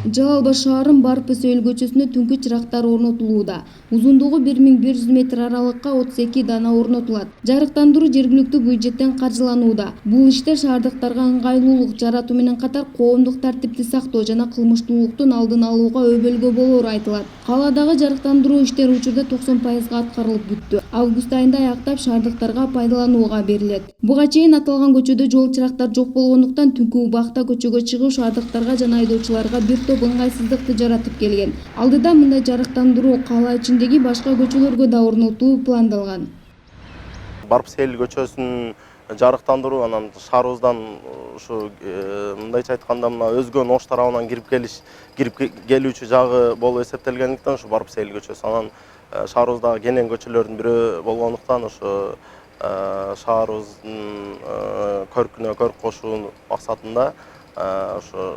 Жалал Абад шаарынын Барпы-Сөл көчөсүнө түнкү чырактар орнотулууда. Узундугу 1100 метр аралыкка 32 дана орнотулат. Жарыктандыруу жергиликтүү бюджеттен каржыланууда. Бул иштер шаардыктарга ыңгайлуулук жаратуу менен катар коомдук тартипти сактоо жана кылмыштуулуктун алдын алууга өбөлгө болоору айтылат. Кааладагы жарыктандыруу иштери учурда 90% аткарылып бүттү. Август айында аяктап шаардыктарга пайдаланууга берилет. Буга чейин аталган көчөдө жол чырактар жок болгондуктан түнкү убакта көчөгө чыгуу шаардыктарга жана айдоочуларга бир топ ыңгайсыздыкты жаратып келген. Алдыда мындай жарыктандыруу каала ичиндеги башка көчөлөргө да орнотуу пландалган. Барпы-Сөл көчөсүн жарыктандыруу анан шаарыбыздан ушу мындайча айтканда мына өзгөнүн ош тарабынан кирип келүүчү жагы болуп эсептелгендиктен ушу Барпы-Сөл көчөсү анан шаарыбыздагы кенен көчөлөрдүн бирөө болгондуктан ушу шаарыбыздын көркүнө көрк кошуу максатында ушу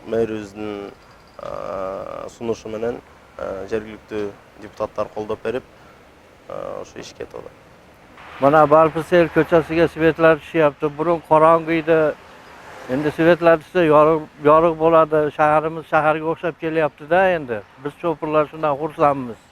мэрибиздин сунушу менен жергиликтүү депутаттар колдоп берип ушу ишке атат. Mana Barpı-Sel köçesiga svetlar tushyapti. Burun qorong'u edi. Endi svetlar tushsa yorug' bo'ladi. Shaharimiz shaharga o'xshab kelyapti-da endi. Biz chopurlar shundan xursandmiz.